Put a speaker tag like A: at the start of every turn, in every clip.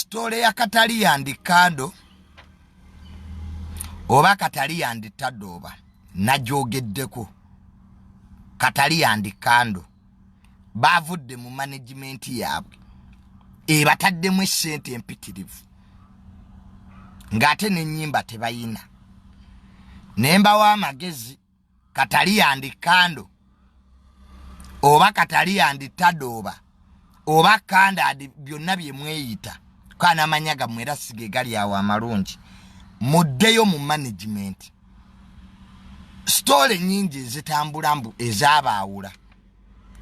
A: story ya Katali and Kando oba Katali and Tadoba najogeddeko Katali and Kando bavudde mu management yaabwe bataddemu essente empitirivu ngate n'ennyimba tebayina nemba wa magezi Katali and Kando oba Katali and Tadoba oba Kanda byonna bye mweyita kana manyaga mwera sige gali awo amalungi muddeyo mu management story nyingi zitambula mbu ezabaawula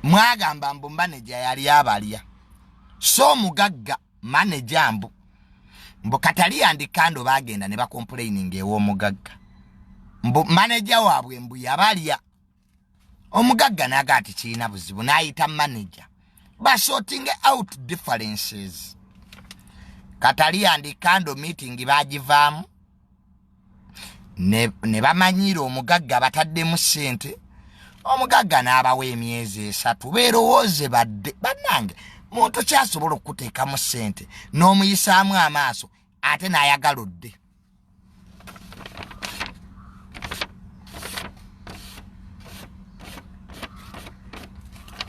A: mwagamba mbu manager yali abalya so mugagga manager mbu Katali and Kando bagenda ne bacomplaining ewo mugagga mbu manager waabwe mbu yabalya omugagga nagati kiina buzibu naayita manager sorting out differences. Katali and Kando meeting bagivamu ne bamanyiro omugagga bataddemu ssente omugagga n'abawa emyezi 3 beerowooze badde bannange muntu kyasobola okuteekamu ssente n'omuyisaamu amaaso ate n'ayagaludde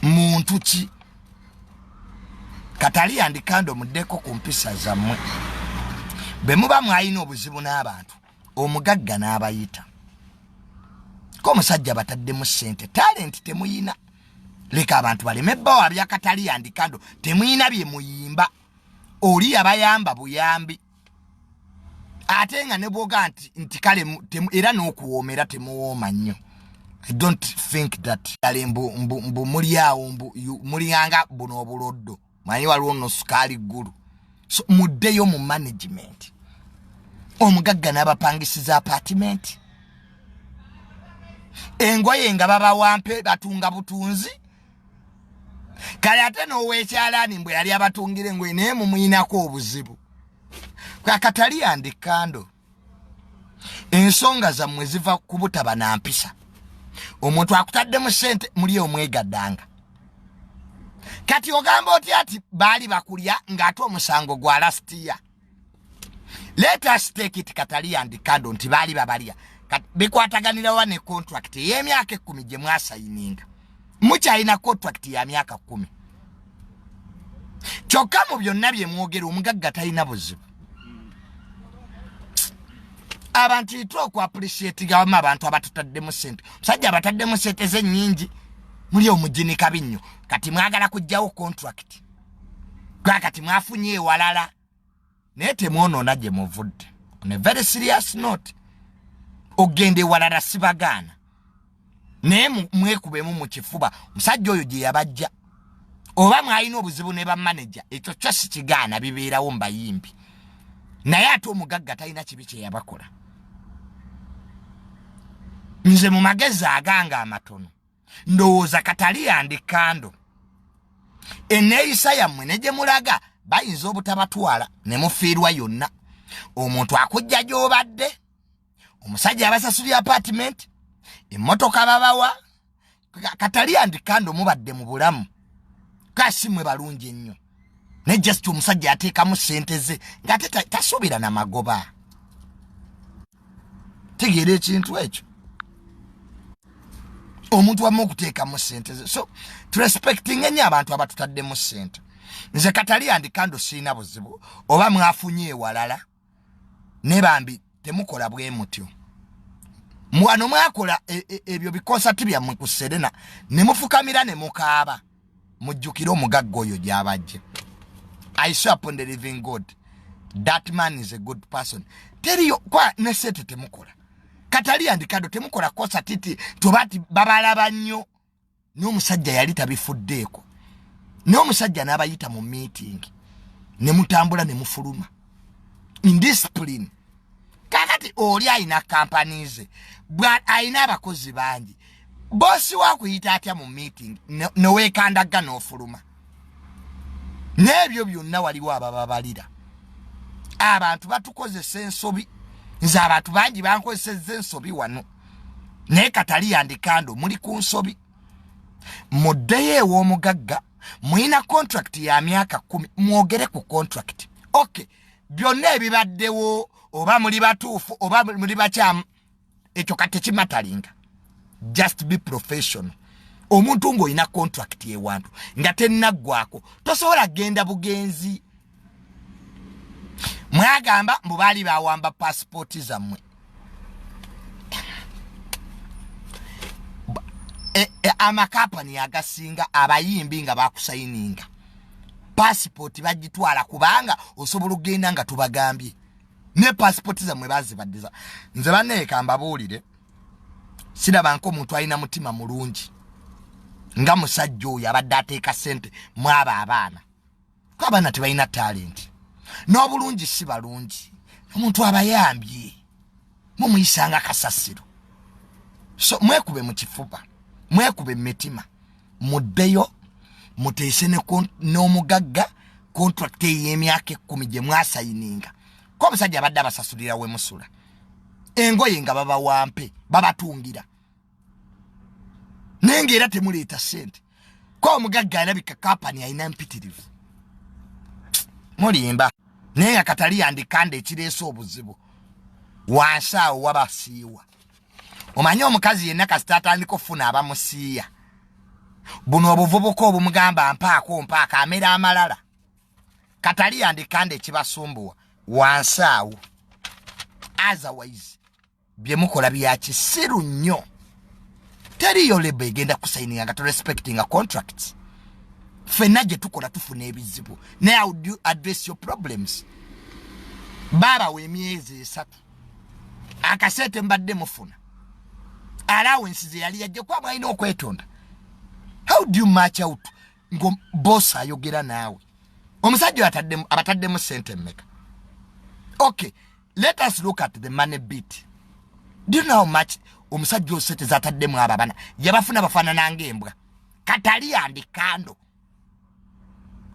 A: muntu ki Katali and Kando muddeko ku mpisa zammwe be muba mwalina obuzibu n'abantu omugagga n'abayita ko omusajja bataddemu ssente talent temuyina leka abantu baleme bbawa bya Katali and Kando temuyina bye muyimba oli yabayamba buyambi ate nga ne bwoga nti kale era n'okuwoomera temuwooma nnyo. I don't think that mbu mulyawo muliyanga buno obuloddo manyi waliwo no sukali gulu so muddeyo mu management omugagga n'abapangisiza apartment engoye nga baba wampe batunga butunzi kale ate n'oweekyalaani mbwe yali abatungire engoye naye mumuyinako obuzibu kwa Katali and Kando ensonga zammwe ziva ku butaba na mpisa omuntu akutaddemu ssente muli omwegaddanga kati ogamba oti ati baali bakulya ng'ate omusango gwa last year. Let us take it Katali and Kando nti baali babalya bikwataganira wa ne contract y'emyaka 10 gye mwasayininga mukyalina contract ya myaka 10 kyokka mu byonna bye mwogera omugagga talina buzibu abantu itwa ku appreciate gawa abantu abatutaddemu ssente musajja abataddemu ssente ze nnyingi muli omujini kabinyo kati mwagala kujjawo contract kwa kati mwafunye walala nete mwono naje muvudde on a very serious note ogende walala sibagana ne mwekubemu mu kifuba musajja oyo gye yabajja oba mwalina obuzibu ne ba manager ekyo kyasi kigana bibeerawo mbayimbi naye ate omugagga talina kibi kye yabakola nze mu magezi aganga amatono ndowooza Katali and Kando eneeyisa yammwe ne gye mulaga bayinza obutabatwala ne mufiirwa yonna omuntu akujja gy'obadde omusajja abasasulya apartment emmotoka babawa Katali and Kando mubadde mu bulamu kasi mwe balungi ennyo ne just omusajja ateekamu ssente ze ng'ate tasuubira na magoba tegeera ekintu ekyo omuntu wamu okuteekamu ssente ze so respecting ennyo abantu abatutaddemu ssente nze Katali and Kando siina buzibu oba mwafunye ewalala ne bambi temukola bwe mutyo mwano mwakola ebyo bikonsati byammwe ku Serena ne mufukamira ne mukaaba mujjukira omugagga oyo gy'abajje. I swear upon the living God that man is a good person. Teriyo kwa nesete temukola Katali and Kando temukola kosa titi tubati babalaba nnyo n'omusajja yali tabifuddeeko n'omusajja n'abayita mu meeting ne mutambula ne mufuluma indiscipline kakati oli ayina companies bwa ayina abakozi bangi bosi wakuyita atya mu meeting noweekandaga n'ofuluma n'ebyo byonna waliwo abababalira abantu batukozesa ensobi nze abantu bangi bankozesezza ensobi wano naye Katali and Kando muli ku nsobi muddeyo ew'omugagga muyina contract ya myaka 10 mwogere ku contract Okay, byonna ebibaddewo oba muli batuufu oba muli bakyamu ekyo kati kimatalinga. Just be professional. Omuntu ng'olina contract y'ewantu nga tennaggwako tosobola genda bugenzi. Mwagamba mbu baali bawamba passport zammwe. Amakampani agasinga abayimbi nga bakusayininga passport bagitwala kubanga osobola okugenda nga tubagambye ne passport zammwe bazibaddiza. Nze banneeka mbabuulire siraba nk'omuntu alina mutima mulungi nga musajja oyo abadde ateeka ssente mwaba abaana ko abaana tebalina talenti n'obulungi si balungi omuntu abayambye mumuyisanga kasasiro. So mwekube mu kifuba mwekube mmetima muddeyo muteese n'omugagga contract y'emyaka 10 gye mwasayininga ko abasajja abadde abasasulira we musula engoye nga babawampe babatungira nenge era temuleeta ssente ko omugagga alabika kampani alina mpitirivu mulimba naye akatali yandikanda ekireese obuzibu wansi awo wabasiiwa. Omanyi omukazi yenna kasita atandika okufuna abamusiiya buno obuvubuka obumugamba mpaaka amera amalala katali yandikanda ekibasumbuwa wansi awo. Otherwise bye mukola bya kisiru nnyo. Teriyo lebe egenda kusayininga nga respecting contracts. Fenna gye tukola tufuna ebizibu. Now how do you address your problems? Baba w'emyezi 3 akasete mbadde mufuna allowance ze yali yajja kwa mwalina okwetonda. How do you match out ngo boss ayogera naawe omusajja abataddemu ssente mmeka? Okay, let us look at the money bit. Do you know how much omusajja osete zataddemu ababana yabafuna bafaanana ng'embwa? Katali andikando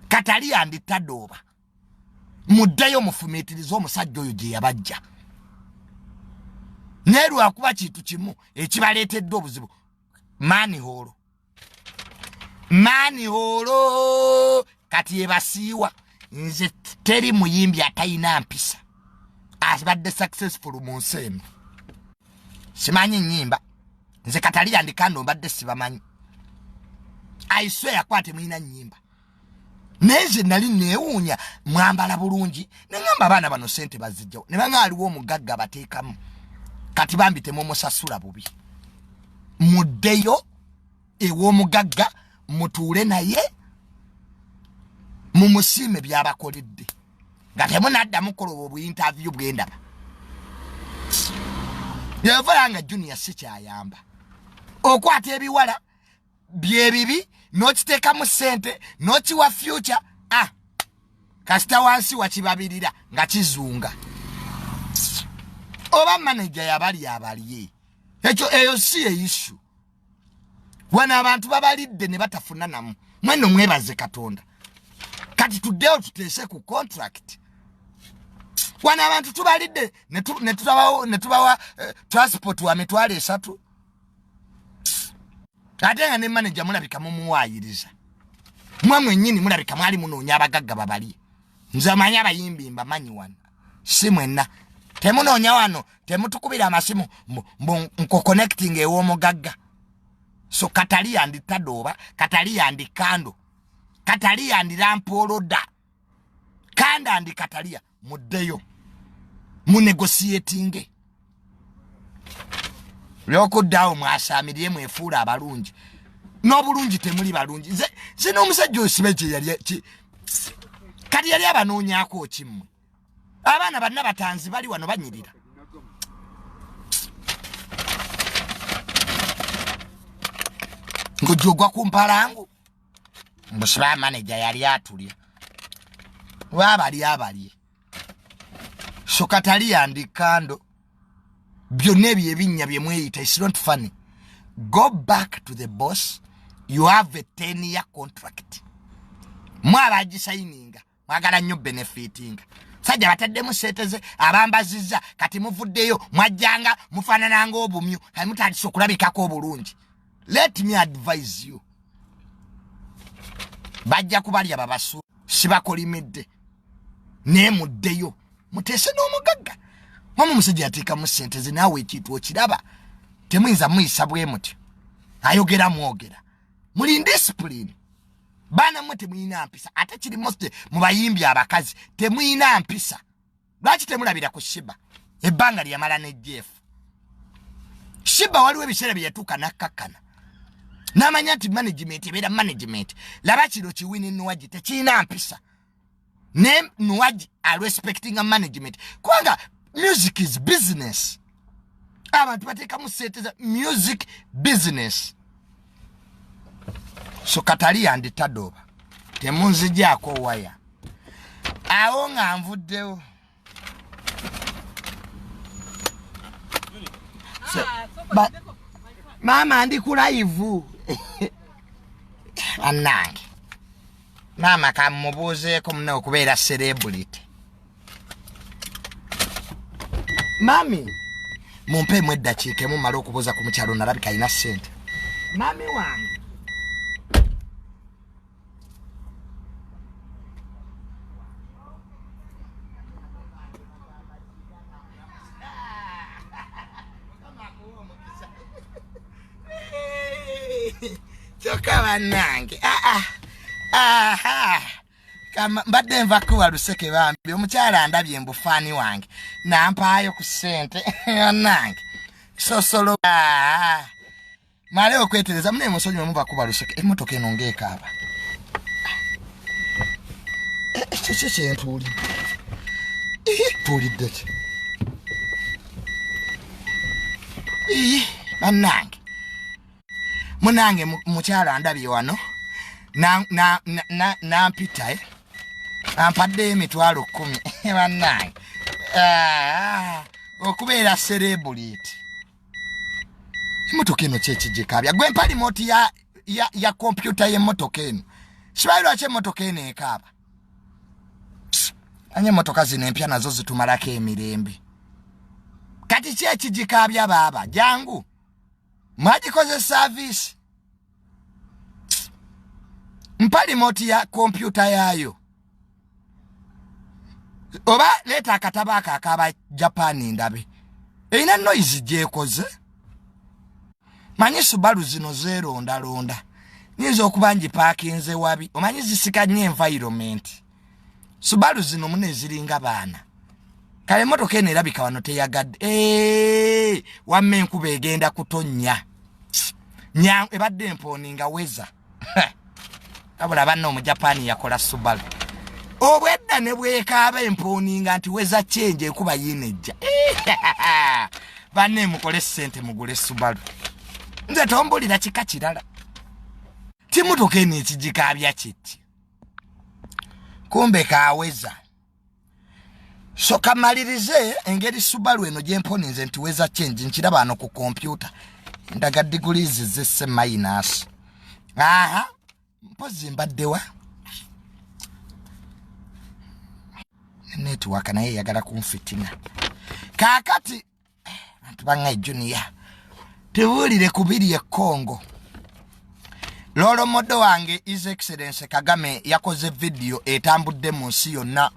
A: katali anditadoba muddayo mufumiitiriza omusajja oyo gye yabajja neru akuba kintu kimu ekibaleetedde obuzibu. Mani holo kati ebasiiwa nze teri muyimbi atayina mpisa abadde successful mu nsi eno. Simanyi nnyimba nze katali yandikando mbadde sibamanyi. I swear kwate mwina nnyimba neze nali neewuunya mwambala bulungi nengamba abaana bano ssente bazijjawo ne bangaaliwo omugagga bateekamu kati bambi temumusasula bubi. Muddeyo ew'omugagga mutuule naye mumusiime by'abakoledde nga temunaddamu kukola obuyintaviyu bw'endaba. Yavanga junior si kyayamba okwata ebiwala byebibi n'okiteekamu ssente n'okiwa future kasita wansi wakibabirira nga kizunga oba manager yabali ekyo eyo si issue. Wana abantu babalidde ne batafuna namu mweno mwebaze Katonda kati tuddeyo tuteese ku contract. Wana abantu tubalidde ne tubawa transport wa mitwalo 3 ate nga ne manager mulabika mumuwaayiriza mwamwe nnyini mulabika mwali munoonya abagagga babali. Nze amanyi abayimbi mbamanyi wano si mwenna temunoonya wano temutukubira amasimu nko connecting ew'omugagga. So katali yanditadoba katali yandikando katali yandirampooloda kanda andikatalia muddeyo munegotiating lyokuddawo mwasaamiriye mwefuula abalungi n'obulungi temuli balungi. Nze n'omusajja osibe gye yali kati yali abanoonyako kimmwe. Abaana banna batanzi bali wano banyirira. Ngujogwa ku mpalangu musaba manager yali atulya wabali so katali yandikando byonna ebinnya bye mweyita. It's not funny. Go back to the boss. You have a 10-year contract. Mwabagisayininga mwagala nnyo benefiting sajja bataddemu seteze abambazizza kati muvuddeyo mwajjanga mufaanananga obumyu kati mutandise okulabikako obulungi. Let me advise you. Bajja kubalya babasu sibakolimidde ne muddeyo mutese n'omugagga mama musajja ateeka mu sente zinawe ekintu okiraba temuyinza muyisa bwe muti ayogera mwogera muli discipline bana mwe temuyina mpisa ate kiri most mu bayimbi abakazi temuyina mpisa lwaki temulabira ku Shiba ebbanga lyamala ne Jeff Shiba waliwo ebiseera bye yatuuka nakkakana n'amanya nti management ebeera management laba kino kiwini Nuwaji tekiyina mpisa ne Nuwaji are respecting a management kubanga music is business abantu bateekamu sente za music business so katali yanditadoba temunzijaako waya awo nga nvuddewo mama ndi ku live anange mama kamubuuzeeko muna okubeera celebrity mami mumpeemu eddakiika emu mala okubuuza ku mukyalo nalabika alina ssente mami wange choka banange kama mbadde nva kuwa luseke bambi omukyala ndabye mbufaani wange nampaayo ku ssente nange sosolo male okwetereza mune musonyi muva kuba luseke emmotoka eno ng'ekaaba ekyo kyentuuli tuulidde ki bannange munange mukyala ndabye wano nampita ampadde emitwalo 10 bannange okubeera celebrity emmotoka eno kyekigikabya gwe mpa limoti ya kompyuta y'emmotoka eno sibayi lwaki emmotoka eno ekaaba anye emmotoka zino empya nazo zitumalako emirembe kati kyekigikabya baaba jangu mwagikoze service mpa limoti ya kompyuta yayo oba leeta akatabo ako akaba Japan ndabe erina noise gyekoze manyi Subaru zino zeerondalonda nyinza okuba ngipaakinze wabi omanyi zisikanye environment Subaru zino mune ziringa baana kale emmotoka eno erabika wano teyagadde wamme enkuba egenda kutonnya ebadde empooninga weza abula banna omujapani yakola Subaru obwedda ne bwekaaba empooninga nti weza change enkuba yinejja banne mukole ssente mugule Subaru nze tombulira kika kirala timmotoka eno ekigikaabya kiti kumbe kaaweza so kamalirize engeri Subaru eno gyemponinze nti weza change nkiraba ano ku kompyuta ndaga degrees zesse minus mpozi mbaddewa network naye yagala kunfitina kakati bantu banga junior tebulire kubiri ya Kongo lolo modo wange His Excellency Kagame yakoze video etambudde mu nsi yonna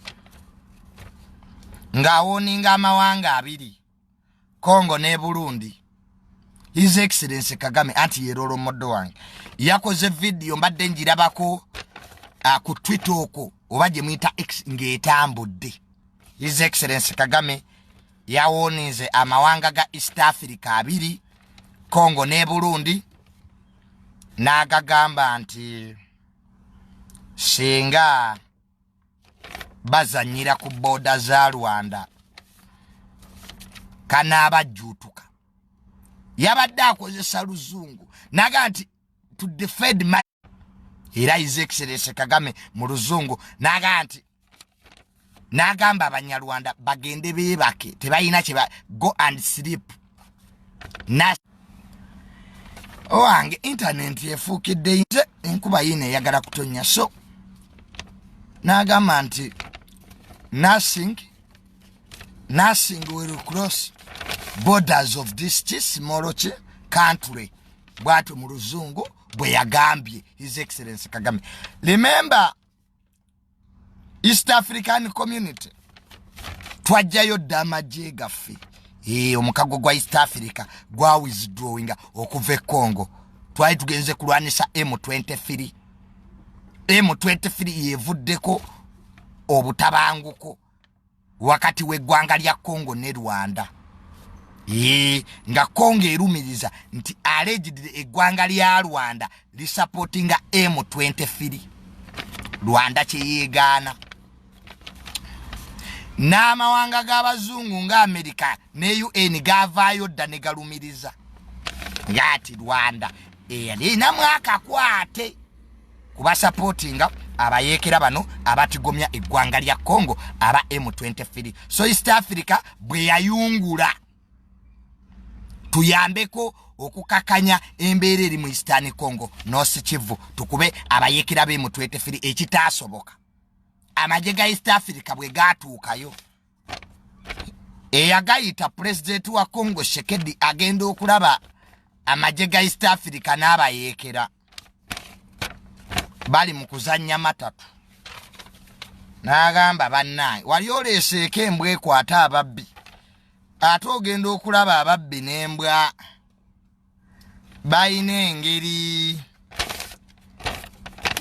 A: ng'awoninga amawanga abiri Kongo ne Burundi His Excellency Kagame anti yerolo modo wange yakoze video mbadde njirabako ku Twitter oko obaje mwita X ng'etambudde His Excellency Kagame yawoninze amawanga ga East Africa abiri Kongo ne Burundi n'agagamba nti singa bazanyira ku boda za Rwanda kanabajjutuka yabadde akozesa luzungu naga nti to defend my era His Excellency Kagame mu luzungu naga nti nagamba abanyarwanda bagende beebake tebayina kye go and sleep na owange internet yefuukidde nze enkuba yine eyagala kutonya so nagamba nti nothing will cross borders of this small country bwatu mu luzungu bwe yagambye His Excellency Kagame. Remember East African Community twajjayo damage gaffe omukago gwa East Africa gwa withdrawing okuva Congo twali tugenze kulwanisa M23 yevuddeko obutabanguko wakati w'eggwanga lya Congo ne Rwanda nga Congo erumiriza nti allegedly eggwanga lya Rwanda lisupportinga M23 Rwanda kyeyeegaana n'amawanga g'abazungu nga America ne UN gavaayo dda ne galumiriza ngati Rwanda eyalina mwaka kwate kuba supportinga abayeekera bano abatigomya eggwanga lya Congo aba M23. So East Africa bwe yayungula tuyambeko okukakanya embeera eri mu Eastern Congo North Kivu tukube abayeekera be M23 ekitaasoboka amaje ga East Africa bwe gatuukayo eyagayita president wa Congo Shekedi agenda okulaba amaje ga East Africa n'abayeekera bali mu kuzannya matatu n'agamba bannaye wali oleeseeko embwa ekwata ababbi ate ogenda okulaba ababbi n'embwa bayina engeri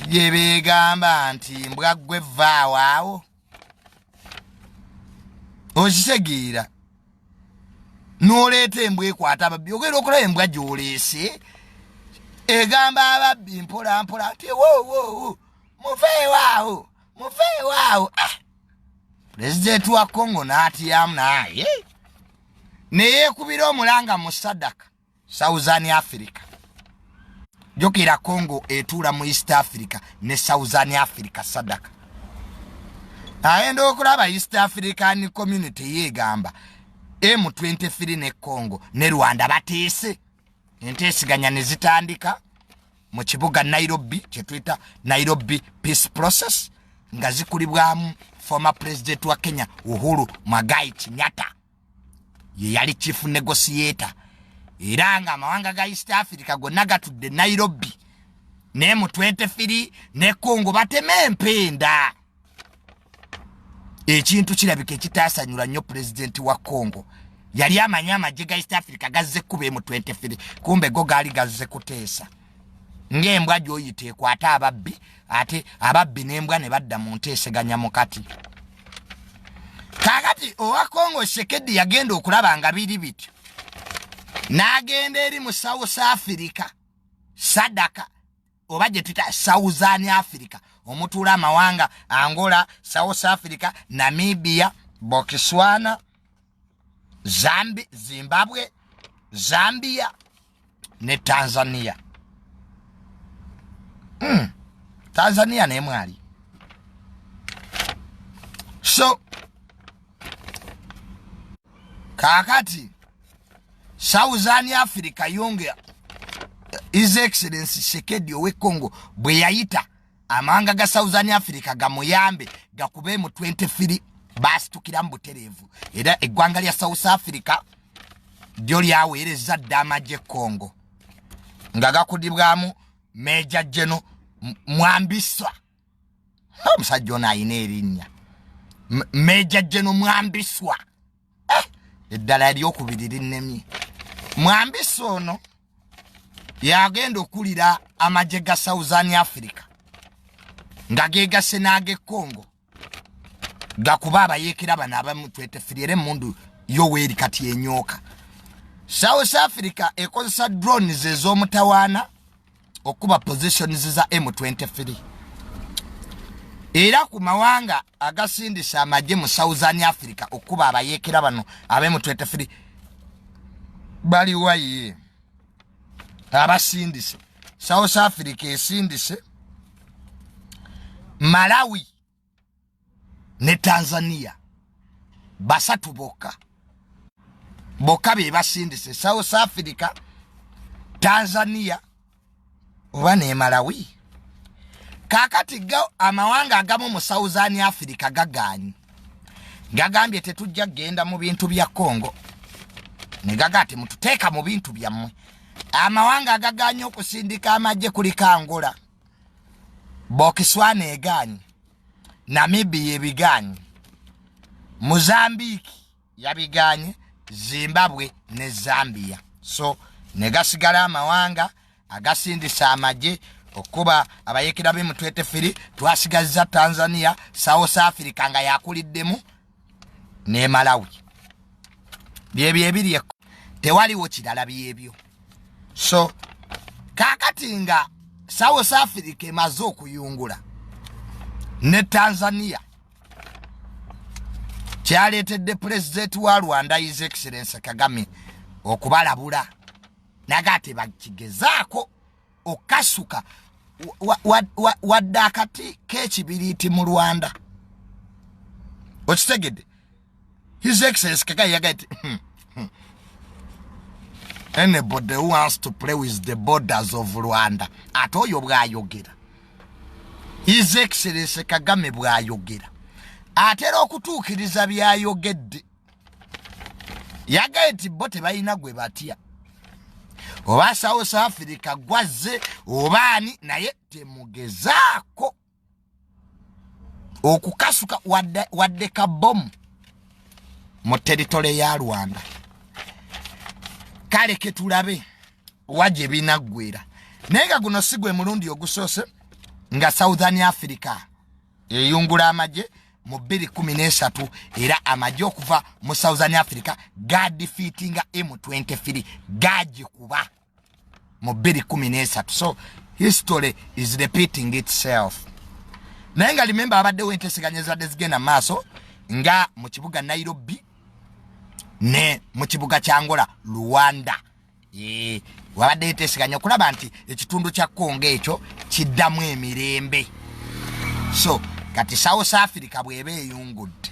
A: gye beegamba nti mbwa ggwe vaawo awo okitegeera n'oleeta embwa ekwata ababbi ogenda okulaba embwa gy'oleese egamba ababbi mpola mpola nti wo mufeewaawo president wa Congo n'atyamu naye neyeekubira omulanga mu Sadaka Southern Africa jokera Congo etuula mu East Africa ne Southern Africa Sadaka ayenda okulaba East African Community yeegamba M23 ne Congo ne Rwanda bateese enteesiganya ne zitandika mu kibuga Nairobi kyetuyita Nairobi Peace Process nga zikulibwamu former president wa Kenya Uhuru Muigai Kenyatta ye yali chief negotiator era nga amawanga ga East Africa gonna gatudde Nairobi ne M23 ne Congo bateme empenda ekintu kirabika ekitaasanyula nnyo president wa Congo yali amanya amaje ga East Africa gazze kuba M23 kumbe go gali gazze kuteesa ng'embwa gy'oyita ekwata ababbi ate ababbi n'embwa ne badda mu nteeseganya mukati kakati owa Congo Shekedi yagenda okulaba nga biri bityo n'agenda eri mu South Africa Sadaka oba gye tuyita Southern Africa omutuula amawanga Angola, South Africa, Namibia, Botswana, Zimbabwe, Zambia ne Tanzania. Tanzania ne mwali. So kakati Southern Africa yonge His Excellency Shekedi owe Congo bwe yayita amanga ga Southern Africa gamuyambe gakube mu 23 basi tukira mbuterevu era eggwanga lya South Africa lyo lyaweereza damaje Congo nga gakudibwamu Major General Mwambiswa omusajja ono ayina erinnya Major General Mwambiswa eddala eryokubiri linnemye Mwambiswa ono yagenda okulira amaje ga Southern Africa nga gegase n'age Congo gakuba abayeekera bano abamu twetefiriere mundu Yoweri kati yenyooka. South Africa ekozesa drones ez'omutawaana okuba positions za M23 era ku mawanga agasindisa amaje mu Southern Africa okuba abayeekera bano ab'M23 bali waye abasindise. South Africa esindise Malawi ne Tanzania basatu boka be basindise. South Africa, Tanzania oba ne Malawi. Kakati go amawanga agamu mu Southern Africa gaganyi gagambye tetujja genda mu bintu bya Congo ne gagate mututeeka mu bintu byammwe. Amawanga agaganyi okusindika amaje kuli Angola, Botswana eganyi Namibia yebiganye, Mozambique yabiganye, Zimbabwe ne Zambia. So negasigala amawanga agasindisa amaje okuba abayekera be mutwete firi twasigaza Tanzania, South Africa nga yakuliddemu ne Malawi. Byebyo ebiri tewaliwo kirala byebyo. So kakati nga South Africa emaze okuyungula ne Tanzania kyaleetedde President wa Rwanda His Excellency Kagame okubalabula nagate bakigezaako okasuka wadde akati k'ekibiriiti mu Rwanda. Okitegedde His Excellency Kagame yagati anybody who wants to play with the borders of Rwanda atoyo bwayogera. His Excellency Kagame bwayogera atera okutuukiriza byayogedde. Yagati bote balina gwe batya oba South Africa gwaze obaani naye temugezaako okukasuka wadde kabomu mu teritole ya Rwanda. Kale ketulabe waje binaggwera naye nga guno sigwe mulundi ogusoose nga Southern Africa eyungula amaje mu 2013 era amaje okuva mu Southern Africa gadefeatinga M23 gaji kuba mu 2013. So history is repeating itself. Naye nga remember abadde wentesiganyeza zigenda maaso nga mu kibuga Nairobi ne mu kibuga kya Angola Rwanda. Wabadde wentesiganya okulaba nti ekitundu kya Kongo ekyo kiddamu emirembe. So kati South Africa bwebe eyungudde.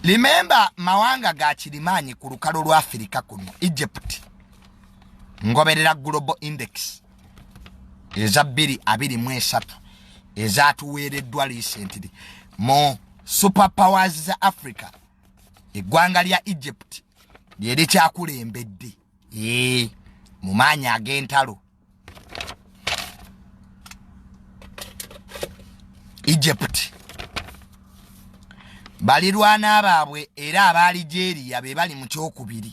A: Remember mawanga ga kirimanyi ku lukalo lwa Africa kuno Egypt ngoberera Global Index eza 223 ezatuweereddwa recently mu superpowers za Africa. Eggwanga lya Egypt lyeri kyakulembedde mu maanyi ag'entalo. Egypt balirwana baabwe era aba Algeria be bali mu kyokubiri.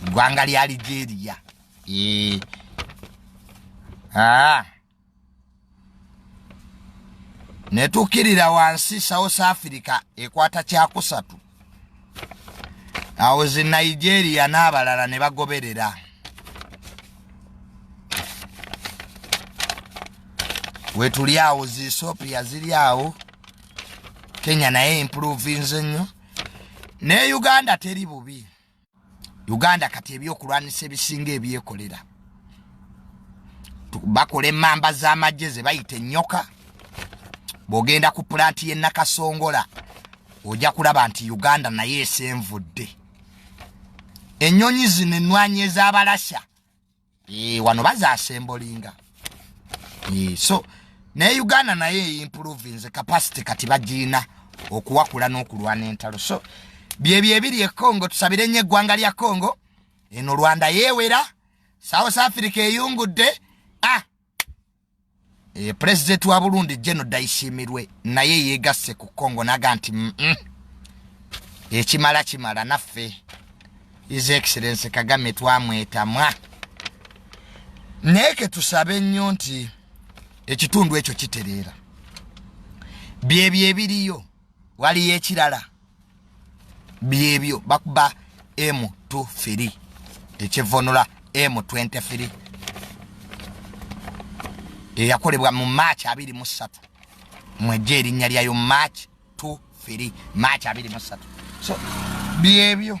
A: Eggwanga lya Algeria netukirira wansi South Africa ekwata kyakusatu. Awo zi Nigeria n'abalala ne bagoberera. Wetuli awo zi Ethiopia ziri awo. Kenya naye improving nnyo. Ne Uganda teri bubi. Uganda kati ebyokulwanisa ebisinga ebyekolera. Bakola emmamba z'amagye ze bayita ennyoka. Bogenda ku planti ye Nakasongola ojja kulaba nti Uganda naye esenvudde. Ennyonyi zino ennwanyi ez'abalasha wano bazaasembolinga. So ne Uganda naye improving the capacity kati bagina okuwakula n'okulwana entalo. So byebyo ebiri e Congo tusabire nnyo eggwanga lya Congo. Eno Rwanda yeewera. South Africa eyungudde. President wa Burundi General Dayishimirwe naye yegasse ku Congo naga nti ekimala naffe His Excellency Kagame twamwetamwa. Neke tusabe nnyo nti ekitundu ekyo kitereera. Byebyo ebiriyo waliyo ekirala. Byebyo bakuba M23 ekivonula M23 eyakolebwa mu March 23 mwejje erinnya lyayo March 23 March 23. So byebyo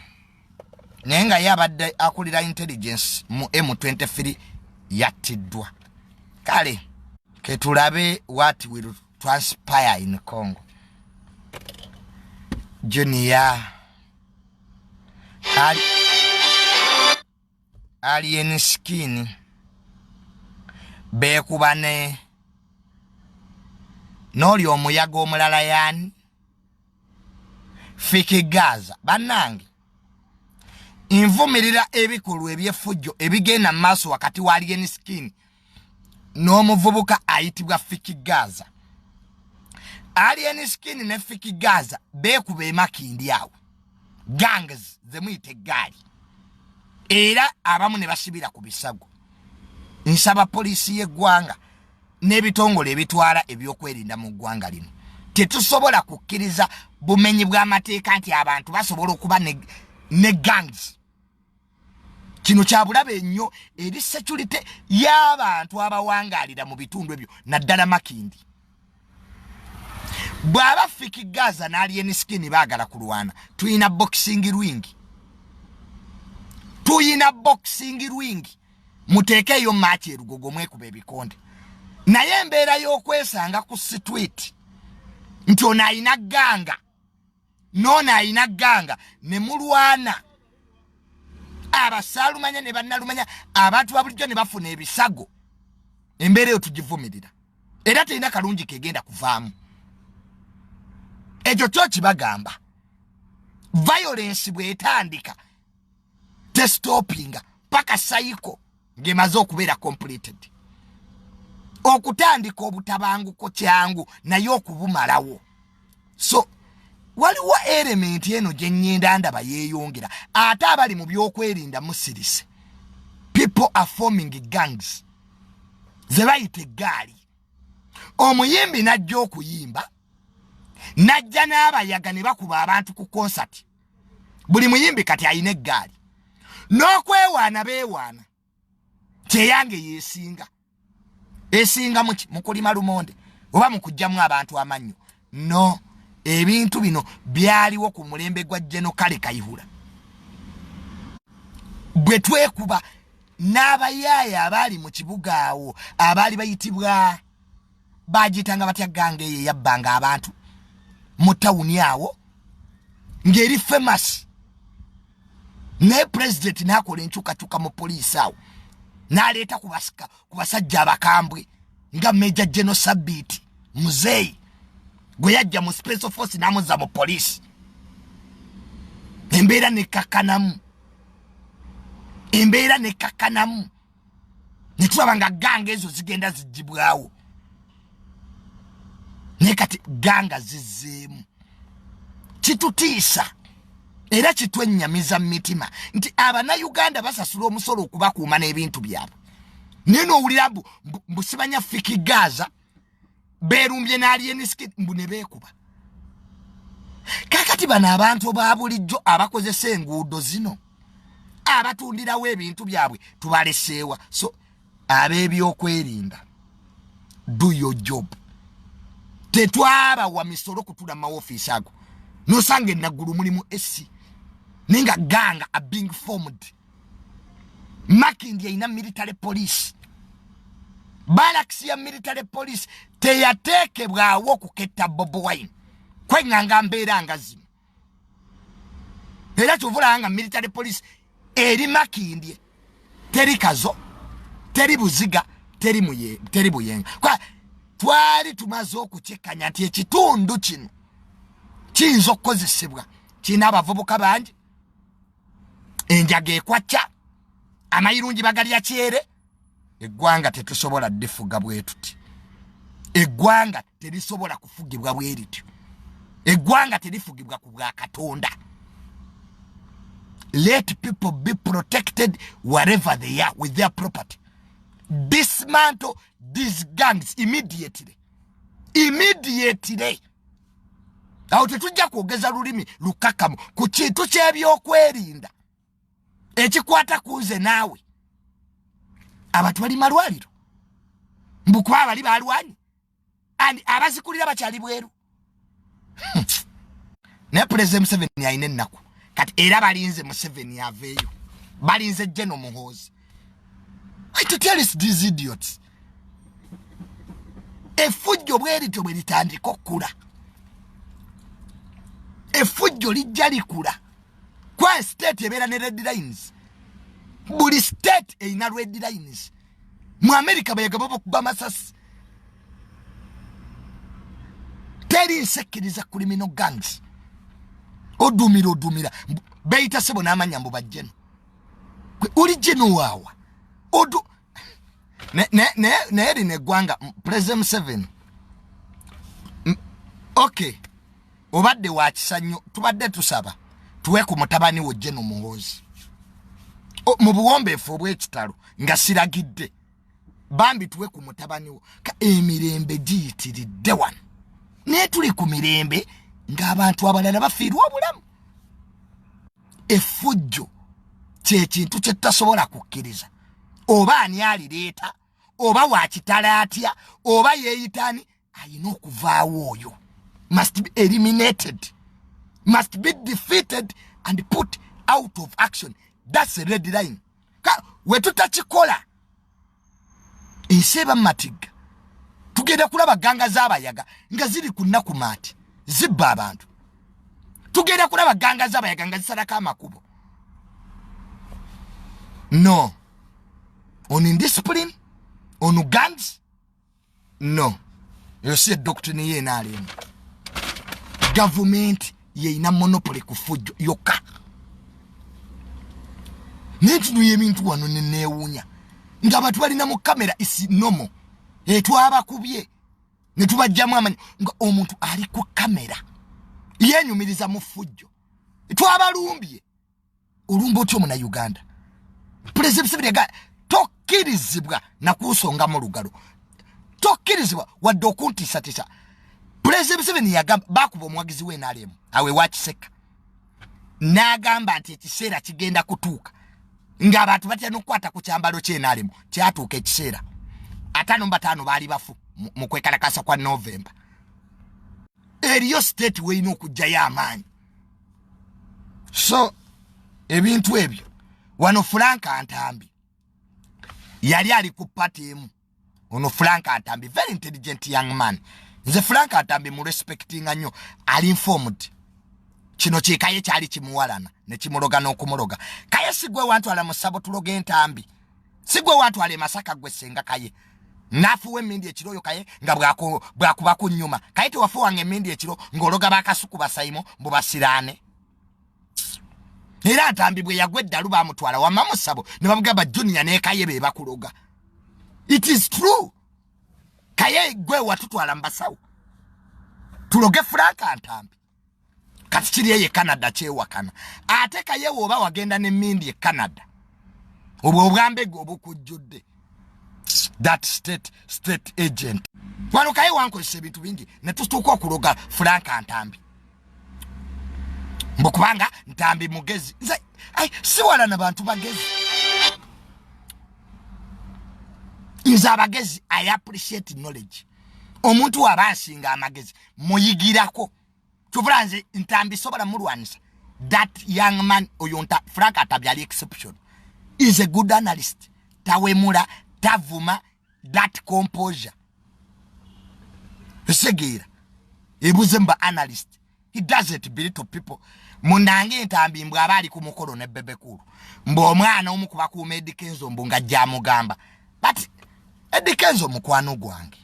A: nenga yabadde akulira intelligence mu M23 yattiddwa. Kale ketulabe what will transpire in Congo. Junior alien skin bekubane noli omuyaga omulala yani fiki Gaza banange invumirira ebikulu ebyefujjo ebigenda maaso wakati wa alien skin n'omuvubuka ayitibwa fiki Gaza alien skin ne fiki Gaza bekuba emakindi awo gangs zemuyite gali era abamu ne basibira ku bisago. Nsaba polisi y'eggwanga n'ebitongole ebitwala ebyokwerinda mu ggwanga lino tetusobola kukkiriza bumenyi bw'amateeka nti abantu basobola okuba ne gangs. Kino kyabulabe nnyo eri security y'abantu abawangaalira mu bitundu ebyo naddala makindi. Bw'aba fiki Gaza n'alien skin baagala kulwana tuyina boxing ring muteekeyo machi erugogo mwekuba ebikonde. Naye embeera y'okwesanga ku street nti ono ayina ganga n'ono ayina ganga ne mulwana abasaalumanya ne bannalumanya abantu babulijjo ne bafuna ebisago. Embeera eyo tugivumirira era terina kalungi kegenda kuvaamu. Ekyo kyo kibagamba violence bwetandika testopinga paka cycle ngemaze okubeera completed. Okutandika obutabanguko kyangu naye okubumalawo. So waliwo element eno gye nnyenda ndaba yeeyongera ate abali mu byokwerinda musirise. People are forming gangs ze bayita eggaali. Omuyimbi najja okuyimba najja n'abayaga ne bakuba abantu ku concert. Buli muyimbi kati ayina eggaali n'okwewaana beewaana kyeyange esinga mukulima lumonde oba mukujjamu abantu amannyo. No, ebintu bino byaliwo ku mulembe gwa Jeno Kale Kayihura. Bwe twekuba n'abayaaya abaali mu kibuga awo abaali bayitibwa bagitanga batya gange ye yabbanga abantu mu tawuni awo ngeri famous. Ne president nakola enkyukakyuka mu poliisi awo n'aleeta ku basajja abakambwe nga Major General Sabiti Muzeyi gwe yajja mu special force n'amuzza mu poliisi. Embeera ne kakanamu ne tulaba nga ganga ezo zigenda zijibwawo. Ne kati ganga zizzeemu kitutiisa era kitwennyamiza mitima nti Uganda basasula omusolo okubakuuma n'ebintu byabwe. Neno owulira mbusibanya fiki Gaza beerumbye n'alien skin mbu ne beekuba. Kakati bano abantu ba bulijjo abakozesa enguudo zino abatundirawo ebintu byabwe tubaleseewa. So ab'ebyokwerinda, do your job. Tetwaba wa misolo kutula mu office ago nosange naggulu mulimu SC ninga ganga are being formed. Makindi yayina military police. Barracks ya military police teyateekebwawo okuketta Bobi Wine kwenganga mbeera nga zino. Era kyovulanga military police eri Makindi teri kazo teri buziga teri buyenga. Kwa twali tumaze okukyekanya nti ekitundu kino kiyinza okukozesebwa kirina abavubuka bangi, enjaga ekwacca, amayirungi bagalya kyere. Eggwanga tetusobola ddefuga bwe tuti. Eggwanga terisobola kufugibwa bwe lityo. Eggwanga terifugibwa ku bwa Katonda. Let people be protected wherever they are with their property. Dismantle these gangs immediately. Awo tetujja kwogeza lulimi lukakamu ku kintu ky'ebyokwerinda ekikwata kuze naawe. Abantu bali malwaliro mbukuba bali balwanyi and abazikulira bakyali bweru. Ne President Museveni ayina ennaku kati era balinze Museveni aveeyo, balinze Jeno Muhoozi. I to tell us these idiots. Effujjo bwerityo bwe litandika okkula, effujjo lijja likula. Kwa state ebeera ne red lines. Buli state eyina red lines. Mu America bayaga bakuba masasi. Teri nsekkiriza criminal gangs. Odumira. Beita sebo n'amanya mbu bajjeno. Uli jeno waawa. Odu ne eggwanga President Museveni Okay. Obadde wa kisanyo tubadde tusaba tuwe ku mutabani wo Jeno Muhoozi. Mu buwombeefu obw'ekitalo nga siragidde. Bambi tuwe ku mutabani wo ka emirembe giyitiridde wano. Ne tuli ku mirembe ng'abantu abalala bafiirwa obulamu. Effujjo kye kintu kye tutasobola kukkiriza. Oba ani alireeta, oba wa kitala atya, oba yeeyitaani, ayina okuvaawo oyo. Must be eliminated, must be defeated and put out of action. That's a red line. We tutachikola enseba matiga tugenda kulaba ganga z'abayaga nga ziri kunnaku maati zibba abantu. Tugenda kulaba ganga z'abayaga nga zisalako amakubo. No. On indiscipline, on gangs, no. You see a doctrine ye nalemu. Government ye ina monopoly kufujo yoka. Netu nuye mintu wano nenewunya. Nga batu balina mu kamera isi nomo. Twaba kubye. Netuba jamu amanyi nga omuntu ali ku kamera. Yenyumiriza mu fujo. Twaba lumbye. Ulumbo kyo na Uganda. President ga tokirizibwa na kusonga mu lugalo. Tokirizibwa wadde okuntisa. President yagamba bakuba omwagizi we nalemu awe wakiseka n'agamba nti ekiseera kigenda kutuuka ng'abantu batya n'okukwata ku kyambalo kye nalemu kyatuuka ekiseera 5 baali bafu mu kwekalakasa kwa November. Eriyo state weino okujjayo amaanyi. So ebintu ebyo wano Franka Ntambi yali ali ku party emu. Ono Franka Ntambi very intelligent young man. Nze Franka Ntambi mu respecting nnyo ali informed. Kino kye Kaye kyali kimuwalana ne kimuloga n'okumuloga. Kaye sigwe wantu ala musabo tuloge Ntambi. Sigwe wantu ale Masaka gwe senga Kaye. Nafuwe mindi ekiroyo Kaye nga bwakuba ku nnyuma. Kaye tewafuwange mindi ekiro ng'ologa bakasuku basayimo mbu basirane. Era Ntambi bwe yagwedda luba amutwala wamma musabo ne bamugamba Junior ne Kaye be bakuloga. It is true. Kaye gwe watutwala mbasawo. Tuloge Franka Ntambi. Kati kiri ye Canada kyewakana. Ate Kaye woba wagenda ne mindi Canada. Obwo obwambego obukujjudde. That state agent. Wano Kaye wankozesa ebintu bingi ne tutuuka okuloga Franka Ntambi. Mbukubanga Ntambi mugezi. Si wala na bantu bagezi. Nze abagezi I appreciate knowledge. Omuntu abasinga amagezi muyigirako. Kyovula nze Ntambi sobola mulwanisa. That young man oyonta Franka Ntambi ali exception. Is a good analyst. Tawemula, tavuma, that composure. Segira. Ebuzemba analyst. He doesn't belittle people. Mundange Ntambi mbwa abali ku mukolo ne bebekulu. Mbo omwana omu kuba ku Medikenzo mbu nga jamugamba. But Edikenzo mukwano gwange.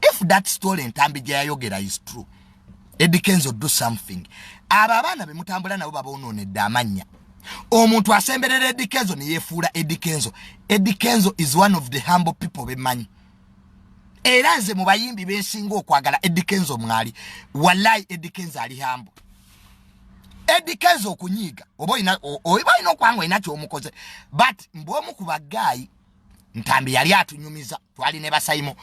A: If that story Ntambi gye yayogera is true, Edikenzo do something. Aba abaana be mutambula nabo babononedde amanya. Omuntu asemberera Edikenzo ne yefuula Edikenzo. Edikenzo is one of the humble people bemanyi. Era nze mu bayimbi bensinga okwagala Edikenzo mwali. Wallahi Edikenzo ali humble. Edikenzo okunyiga. Oba ina okwangwa inakyo omukoze. But mbwomu ku bagayi Ntambi yali atunyumiza twali ne basayimo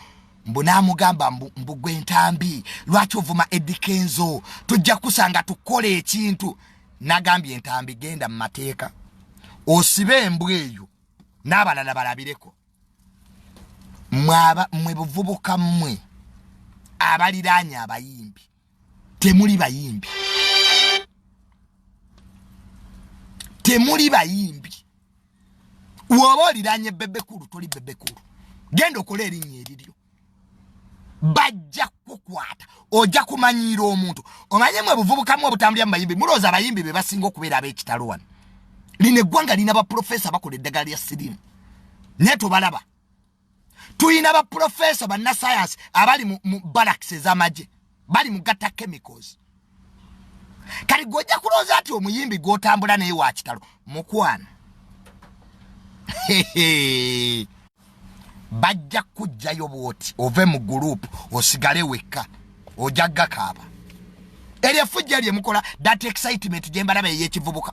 A: mbuna mugamba mbugwe Ntambi lwaki ovuma Edikenzo tujja kusanga tukole ekintu nagambye Ntambi genda mu mateeka osibe embweyo n'abalala balabireko mwe buvubuka mmwe abaliranya abayimbi temuli bayimbi woba oliranye bebekulu toli bebekulu genda okola erinnya eriryo bajja kukwata ojja kumanyiira omuntu omanye mwe buvubukamu obutambulira mu bayimbi mulooza abayimbi be basinga okubeera ab'ekitalo wano lino eggwanga lina baprofesa bakola eddagala lya sirimu naye tobalaba tulina baprofesa bannasayansi abali mu barracks ez'amagye bali mu gata chemicals kali gojja kulooza ati omuyimbi gw'otambula naye wa kitalo mukwana bajja kujjayo bwoti ove mu group osigale wekka ojagga kaaba eri fujja lye mukola that excitement jembalabe yekivubuka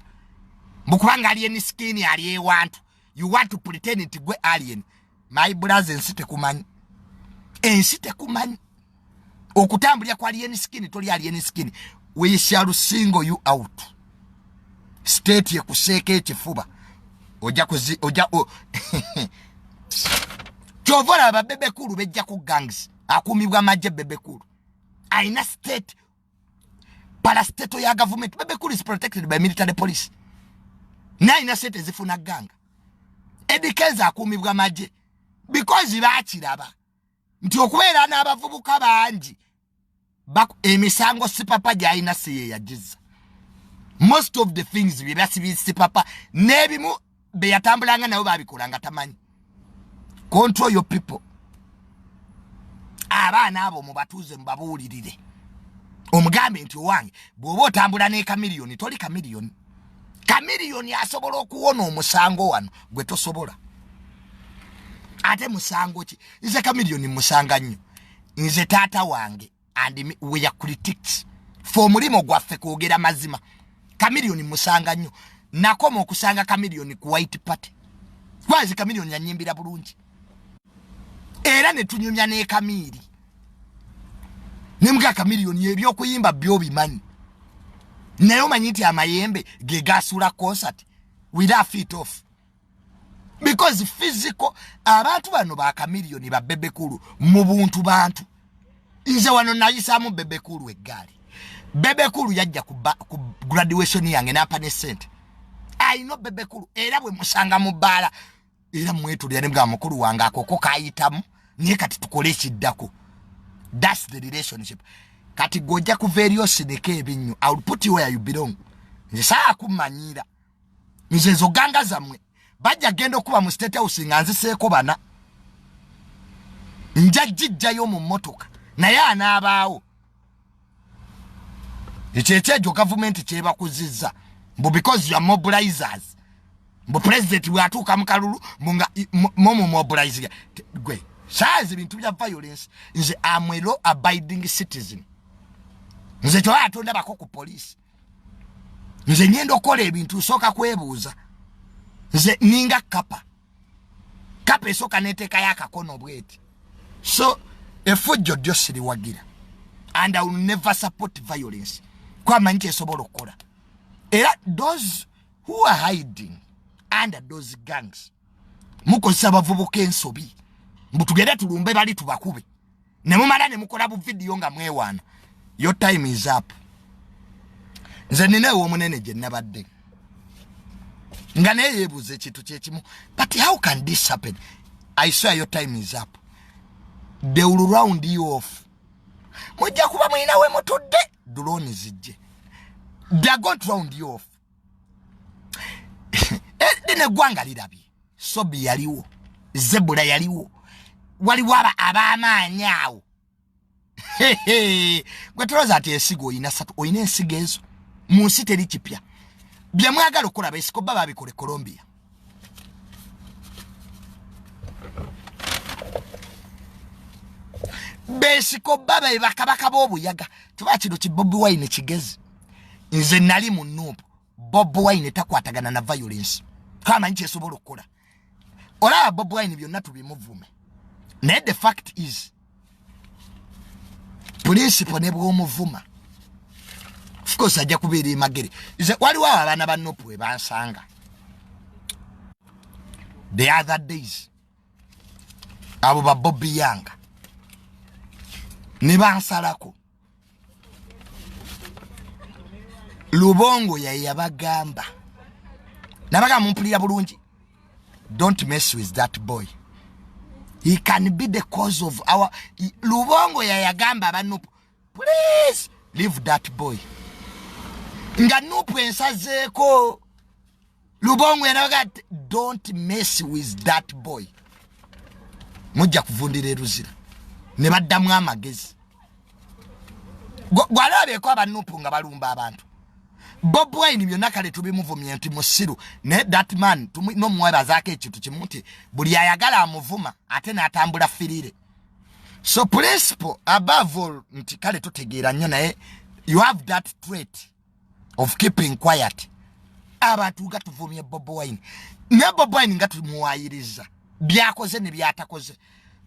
A: mukubanga alien skin ali ewantu you want to pretend it gwe alien my brothers ensi tekumanyi okutambulya kwa alien skin toli alien skin we shall single you out state ye kuseke ekifuba oja chovola babebe kulu bejja ku gangs akumibwa maje bebe kulu aina state parastato ya government bebe kulu is protected by military police na ina state zifuna ganga edikeza akumibwa maje because baachiraba nti okubeera n'abavubuka bangi emisango sipapa jaina siye yajiza most of the things bibasi sipapa nebimu beyatambulanga nabo babikolanga tamanyi control your people abaana abo mubatuze mbabuulirire omugambe nti owange bw'oba otambula ne kamiliyoni toli kamiliyoni asobola okuwona omusango wano gwe tosobola ate musango ki nze kamiliyoni musanga nnyo nze taata wange and we are critics for mulimo gwaffe kwogera mazima kamiliyoni musanga nnyo nakoma okusanga kamiliyoni ku white party kwazi kamiliyoni yanyimbira bulungi era ne tunyumya ne kamiri nimuga kamiliyoni ebyokuyimba byo bimanyi nayo manyiti amayembe ge gasula concert without fit off because physical abantu bano ba kamiliyoni ba bebekulu mu buntu bantu nze wano nayisamu bebekulu eggali bebekulu yajja ku graduation yange na panescent I know bebekulu era bwe musanga mu bala era mwetulya ne mga mukulu wange akoko kayitamu niye kati tukole ekiddako that's the relationship kati gojja ku various neke ebinyu I will put you where you belong nze saa kumanyira nze zo ganga zamwe bajja gendo kuba mu state house nganze seko bana njajjijjayo mu motoka naye anaabaawo ekyejo government kyeba kuzizza mbu because you are mobilizers mbu president bwatuuka mu kalulu munga momo mobilize gwe saazi bintu bya violence nze am a law abiding citizen nze to atonda bako ku police nze nyendo kola ebintu soka kwebuuza nze ninga kapa esoka neteka yakakono bweti so efujjo ddyo siriwagira and I will never support violence kwa manchi esobola okukola era those who are hiding under those gangs mukozesa bavubuka ensobi mbutugere tulumbe bali tubakube ne mumala ne mukola bu video nga mwewana your time is up nze ninewo munene je nabadde nga naye yebuze kitu kyekimu but how can this happen? I swear your time is up. They will round you off. Mujja kuba mwina we mutudde drone zijje. They are going to round you off. Dine gwanga lirabi. Sobi yaliwo. Zebula yaliwo. Waliwo abamaanyi awo. Gwe toloza ati esigo oyina satu oyina ensigo ezo mu nsi teri kipya bye mwagala okukola besiko baba bikole Colombia besiko baba ebakabaka b'obuyaga tuba kino ki Bobi Wine kigezi nze nali mu Nuupu Bobi Wine takwatagana na violence kama nchi esobola okukola olaba Bobi Wine byonna tubimuvume naye the fact is principle ne bw'omuvuma of course ajja kubeera emagere nze waliwo abaana ba Nuupu we bansanga the other days abo ba Bobi Yanga ne bansalako Lubongo yabagamba nabaga mumpulira bulungi don't mess with that boy. He can be the cause of our Lubongo yagamba abanupu. Please leave that boy. Nga Nuupu ensazeko. Lubongo yanaga don't mess with that boy. Mujja kuvundira eruzira. Ne baddamu amagezi. Gwalabe ko abanupu nga balumba abantu. Bobi Wine byonna kale tubimuvumye nti musiru ne that man no mweba zake ekintu kimuti buli ayagala amuvuma ate n'atambula firire So principle above all nti kale tutegeera nnyo naye you have that trait of keeping quiet. Abantu gatuvumye Bobi Wine. Ne Bobi Wine ngatumuwayiriza. Byakoze ne byatakoze.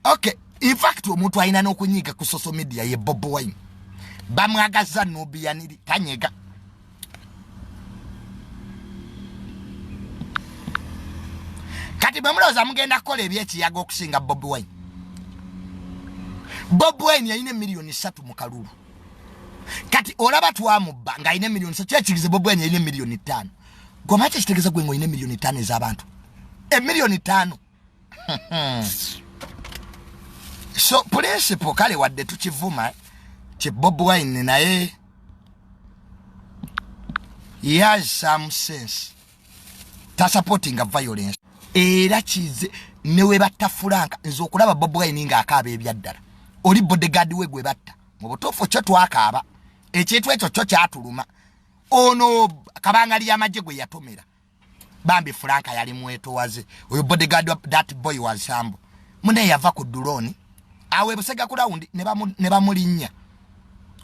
A: Okay, in fact omuntu ayina n'okunyiga ku social media ye Bobi Wine. Bamwagaza n'obiyaniri tanyega. Kati bamulooza mugenda kukola ebyekiyaga okusinga Bobi Wine. Bobi Wine yayina miliyoni 3 mu kalulu. Kati olaba twamubba nga ayina miliyoni 3 kyekirize Bobi Wine yayina miliyoni 5. Gomache kitegeza gwe ngo ayina miliyoni 5 ez'abantu. Miliyoni 5. So principle kale wadde tukivuma che Bobi Wine naye he has some sense. Ta supporting a violence. Era chize newe batta Franka nzo okulaba Bobi Wine nga akaaba ebyaddala. Oli bodyguard we gwe batta. Mu butofu kyo twakaaba. Ekintu ekyo kyo kyatuluma. Ono kabangali yamajje gwe yatomera. Bambi Franka yali mwetowaze. Oyo bodyguard of that boy was humble. Mune yava ku drone. Awe busega ku round ne bamulinnya.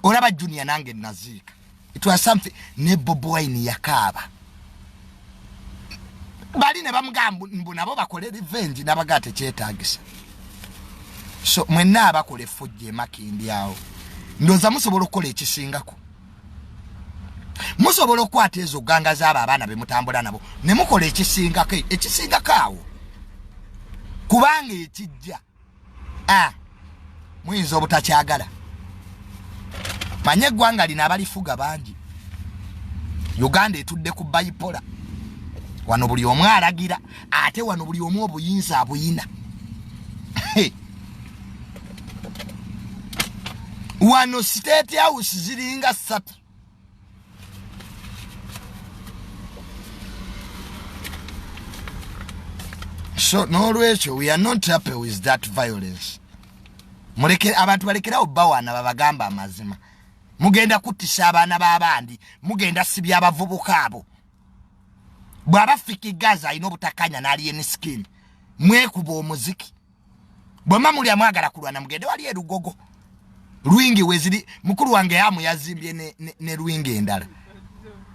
A: Olaba junior nange nazika. It was something ne Bobi Wine yakaaba. Bali ne bamugambu nabo bakole revenge nabagate kyetagisa. So mwenna abakole fujje makindi yawo. Ndoza musobola okukola ekisingako. Musobola okwata ezo ganga z'aba abaana be mutambula nabo. Ne mukola ekisingako awo. Kubanga ekijja. Muyinza obutakyagala. Manye eggwanga lina abalifuga bangi. Uganda etudde ku bipolar. Wano buli omu alagira ate wano buli omu obuyinza abuyina. Wano state house ziringa 3. So nolwekyo we are not happy with that violence. Muleke abantu balekera obawana babagamba amazima. Mugenda kutisa abaana b'abandi, mugenda sibya abavubuka abo. Bwaba fiki Gaza ino butakanya nali eni skin. Mwekuba omuziki. Bwama muli amwagala kulwana mugende wali erugogo. Lwingi weziri mukuru wange yamu yazimbye ne lwingi endala.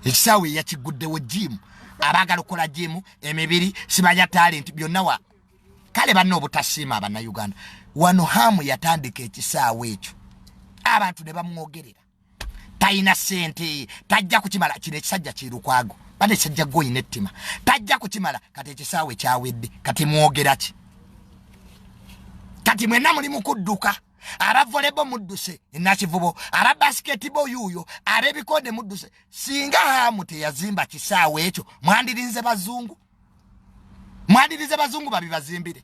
A: Ekisawe yakiguddewo gym. Abagala okola gym emibiri sibanya talent byonna wa. Kale banno obutasiima abana Uganda. Wano hamu yatandika ekisawe ekyo. Abantu ne bamwogerera. Taina sente, tajja kukimala kino ekisajja kirukwago. Bade sajja goyine ettima. Tajja kukimala kati ekisawe kyawedde. Kati mwogera ki? Kati mwenna muli mukudduka. Aba volleyball mudduse enakivubo. Aba basketball yuyo. Aba ebikonde mudduse. Singa hamu teyazimba kisawe ekyo. Mwandirize bazungu. Mwandirize bazungu babibazimbire.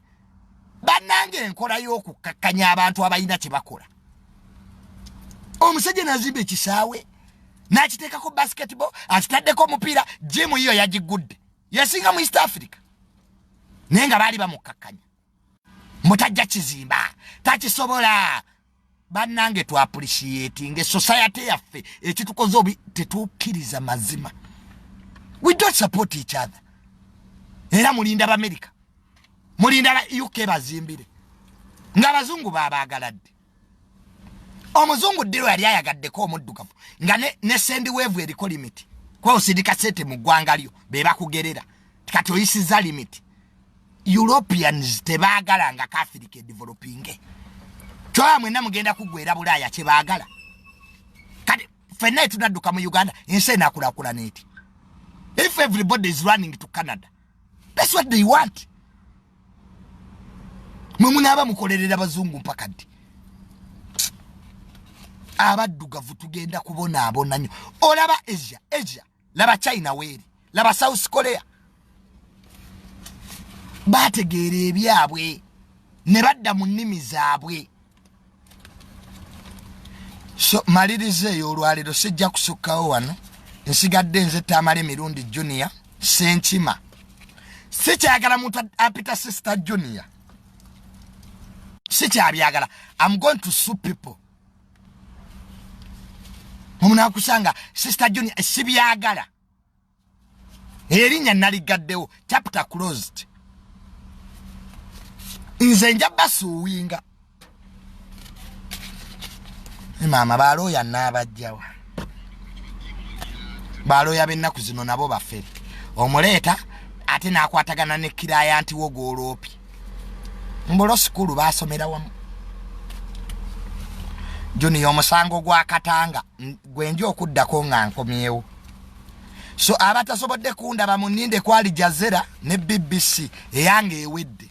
A: Banange enkola y'okukkakkanya abantu abayina kye bakola. Omusajja nazimba ekisaawe n'akiteekako basketball akitaddeko omupiira gym yiyo yagigudde yasinga mu East Africa naye nga baali bamukkakkanya mutajja kizimba takisobola. Bannange tu appreciating society yaffe ekitukoze obi tetukkiriza mazima. We don't support each other. Era mulinda b'Amerika mulinda UK bazimbire ng'abazungu baabagaladde. Omuzungu diro yali ayagaddeko omuddugavu nga ne send wave eriko limit. Kwa osidika sete mu ggwanga lyo be bakugerera. Kati oyisiza limit. Europeans tebaagala nga Africa developing. Kyoya mwenna mugenda kugwera Bulaaya kye baagala. Kati fenna tunadduka mu Uganda ensi enaakulaakulana eti. If everybody is running to Canada, that's what they want. Mwe munaaba mukolerera bazungu mpaka ddi. Abaddugavu tugenda kubona abona nnyo. Olaba Asia, laba China weri, laba South Korea. Bategeera ebyabwe ne badda mu nnimi zaabwe. So malirize eyo olwaliro sijja kusukkawo wano. Nsigadde nze Tamale mirundi Junior Senkima. Sikyagala muntu apita Sister Junior. Sikyabyagala. I'm going to sue people. Mumuna kusanga Sister Junior sibyagala. Erinnya naligaddewo chapter closed. Nze njaba suwinga. Mama baloya n'abajjawa. Baloya bennaku zino nabo baffe. Omuleeta ate n'akwatagana ne kiraya anti wogoloopi. Mbolo sikulu basomera wamu. Juni omusango gwa Katanga gwenje okuddako nga nkomyewo. So abatasobodde kundaba muninde kwali Jazera ne BBC eyange ewedde.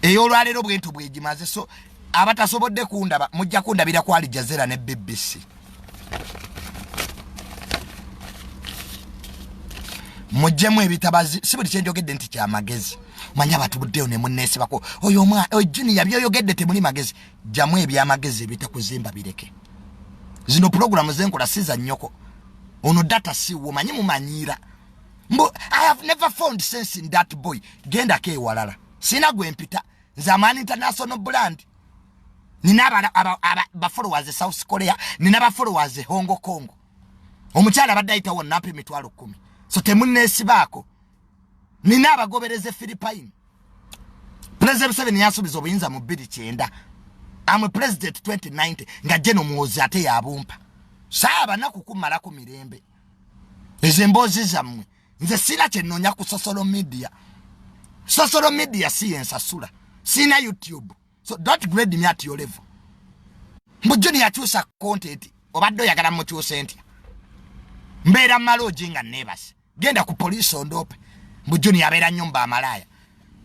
A: Eyolwalero bwentu bwegimaze. So abatasobodde kundaba mujja kundabira kwali Jazera ne BBC. Mujjemu ebitabazi sibuli kyenjogedde nti kya magezi. Manya batubuddeyo ne munneesi bako oyo junior byoyogedde temuli magezi. Jamu ebyamagezi bitakuzimba bireke. Zino programu zenkola siza nnyoko. Ono data si wo manyi mumanyira. I have never found sense in that boy. Genda ke walala. Sina gwempita. Zamani international brand. Nina aba followers South Korea, nina ba followers Hong Kong. Omukyala badayita wonna ape mitwalo 10. So temunneesi baako. Nina abagobereze Philippine. President 7 yasubiza obuyinza mu 2009. I'm a president 2090 nga jeno muozi ate yabumpa. Saaba nakukumalako mirembe. Ezembozi zammwe. Nze sina kyenoonya ku social media. Social media si ensasula. Sina YouTube. So don't grade me at your level. Mujuni yakyusa content. Obadde oyagala mukyuse ntya. Mbeera maloji nga nebase. Genda ku police ondope. Mujuni yabeera nyumba amalaya.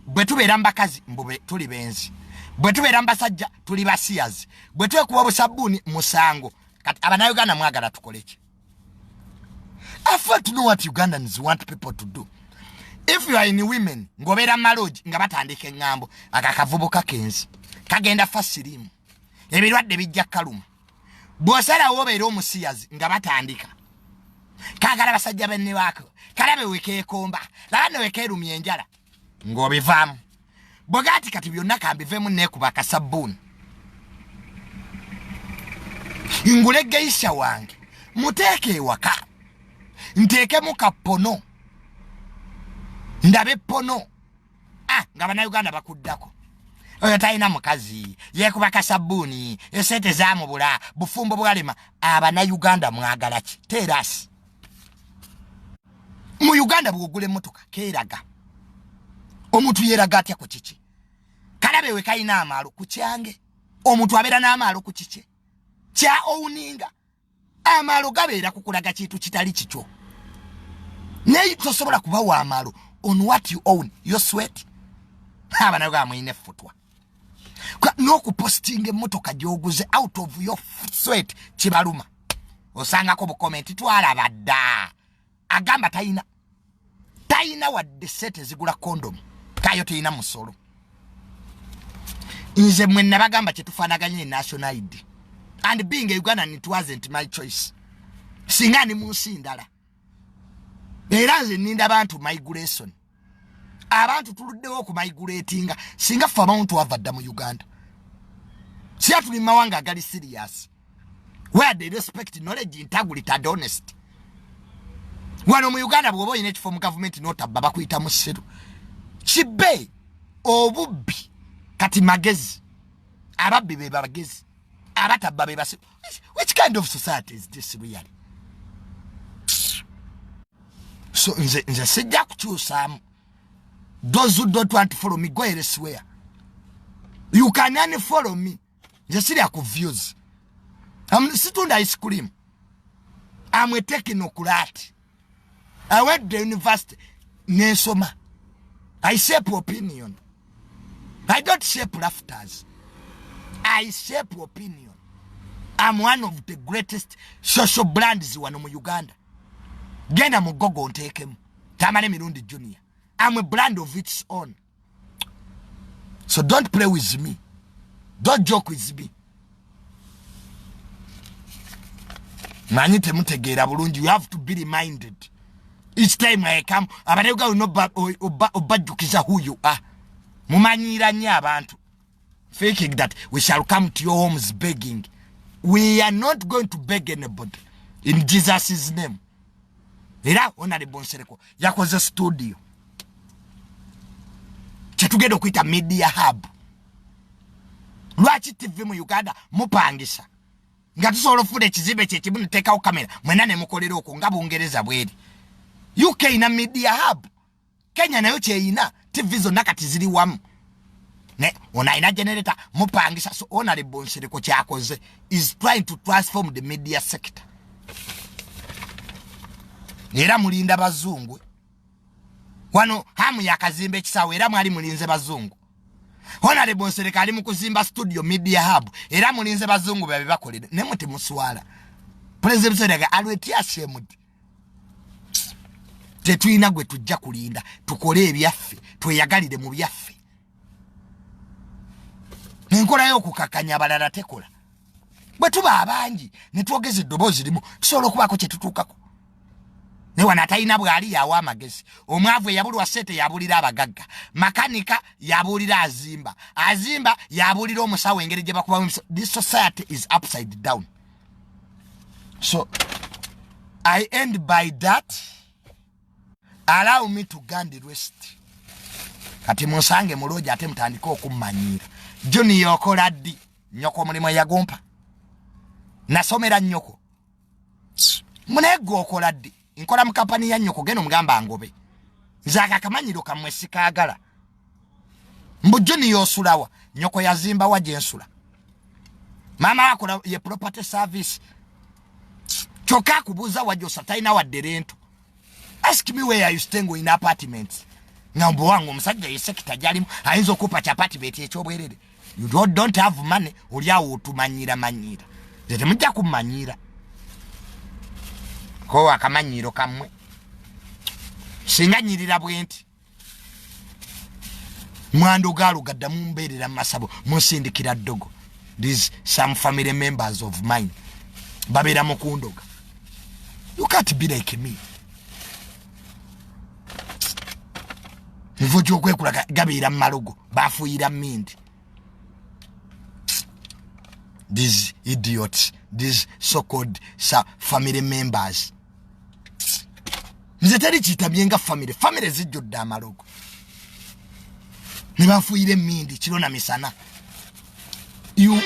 A: Bwe tubeera mbakazi mbube tuli benzi. Bwe tubeera mbasajja tuli basiyazi. Bwe twekuba obusabuni musango. Kati abanauganda mwagala tukoleki. I want to know what Ugandans want people to do. If you are in women, ngobeera maloji nga batandika engambo akakavubuka kenzi. Kagenda fasirimu. Ebirwadde bijja kaluma. Bwosala wobeera omusiyazi nga batandika. Kagala basajja benne wako. Kalabe wekeekomba. Labane wekeerumya enjala. Ng'obivaamu. Bwogati kati byonna kambivemu neekuba akasabbuuni. Ngule geisha wange. Muteeke ewaka. Nteekemu kapono. Ndabe pono. Nga bannayuganda bakuddako. Oyo talina mukazi. Yeekuba kasabbuuni. Esente zaamubula. Bufumbo bwalema. Abannayuganda mwagala ki? Terasi. Mu Uganda bwogula emmotoka keeraga. Omuntu yeeraga atya ku kiki? Kalabe we kayina amaalo ku kyange. Omuntu abeera n'amaalo ku kiki? Kya owuninga. Amaalo gabeera kukulaga kintu kitali kikyo. Naye tosobola kubawa amaalo on what you own. Your sweat. Abanaga mwine futwa. N'okupostinga emmotoka gy'oguze out of your sweat kibaluma. Osangako bu comment twalaba dda. Agamba Taina wadde sente zigula condom. Kayo teina musolo. Nze mwe nabagamba kyetufaanaganye national ID. And being a Ugandan, it wasn't my choice. Singani munsi ndala. Era nze ninda abantu migration. Abantu tuluddewo ku migratinga singa ffe abantu avadda mu Uganda. Siya tuli mawanga agali serious. Where they respect knowledge, integrity and honesty. Wano mu Uganda bwoba oyina ekifo mu government n'otabba bakuyita mu sseru. Kibe obubbi kati magezi. Ababbi be bagezi. Abatabba be basiru. Which kind of society is this really? So nze sijja kukyusaamu. Those who don't want to follow me, go elsewhere. You can only follow me. Nze sirya ku views. Situndwa ice cream. I'm a technocrat. I went to university. Nesoma. I shape opinion. I don't shape laughters. I shape opinion. I'm one of the greatest social brands in Uganda. Genda mu Google take him. Tamale Mirundi Junior. I'm a brand of its own. So don't play with me. Don't joke with me. Manite mutegeera bulungi. You have to be reminded. Each time I come, abarega will not obadjukiza who you are. Mumanyira nnyo abantu. Faking that we shall come to your homes begging. We are not going to beg anybody. In Jesus' name. Era Honorable Nsereko yakoze studio. Kyetugenda okuyita media hub. Lwaki TV mu Uganda mupangisa. nga tusobola ofuna ekizibe kyekimu neteekawo kamera mwena ne mukolera okwo nga Bungereza bweri. UK ina media hub, Kenya nayo kyeyina, TV zonna kati ziri wamu. Ne onaina generator mupangisa. So Honorable Nsereko kyakoze is trying to transform the media sector. Era mulinda bazungu wano hamu ya kazimbe kisawe era mwali mulinze bazungu. Honorable Nsereko ali mu kuzimba studio media hub era mulinze bazungu babe bakolera ne muti muswala. President Nsereko alweti asemuti tetuyina gwe tujja kulinda tukole ebyaffe tweyagalire mu byaffe. Nenkola yo kukakanya abalala tekola. Bwe tuba abangi ne twogeze eddoboozi limu tusobola okubaako kye tutuukako. Ne wana talina bwali yawa amagezi. Omwavu yabulwa sete yabulira abagagga. Makanika yabulira azimba. Azimba yabulira omusawo engeri gye bakubamu. This society is upside down. So I end by that. Allow me to gain the rest. Kati musange muloja ate mutandika okummanyira. Juni yokola ddi Nnyoko mulimu yagompa. Nasomera Nnyoko. Munego okola ddi. Nkola mu kampani ya Nnyoko geno mugamba ngobe. Nzaka kamanyiro kamwe sikaagala. Mbu Juni yosulawa Nnyoko yazimba waje ensula. Mama akola ye property service. Choka kubuza waje osataina wadde rento. Ask me where are you staying in apartments. Ngambo wangu omusajja yesekita jalimu ayinza okupa cha apartment ekyobwerere. You don't have money ulyawo otumanyira manyira. Zete mujja kumanyira. Ko akamanyiro kamwe. Singanyirira bwenti. Mwando galu gadda mumberera masabo musindikira dogo. These some family members of mine. Babera mukundoga. You can't be like me. Nivojo kwekula gabira malugo bafuira mindi. These idiots, these so-called family members. Nzeteri chitabyenga family zijjudde amalugo. Nibafuire mindi kirona misana. You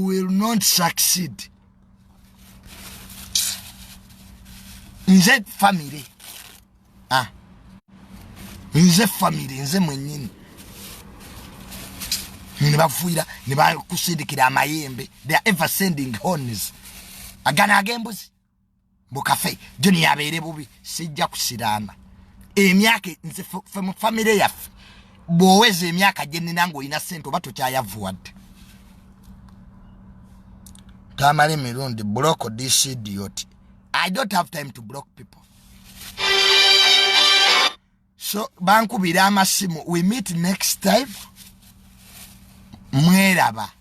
A: will not succeed. Nze family. Nze family nze mwenyini. Nibafuira nibakusindikira amayembe. They are ever sending horns. Agana agembuzi. Bukafe Juni yabeere bubi sijja kusirana. Emyaka nze family yaffe. Bwoweze emyaka gye ninango ina sente oba tokyayavuwadde. Tamale mirundi block this idiot. I don't have time to block people. So bankubira amasimu. We meet next time. Mweraba.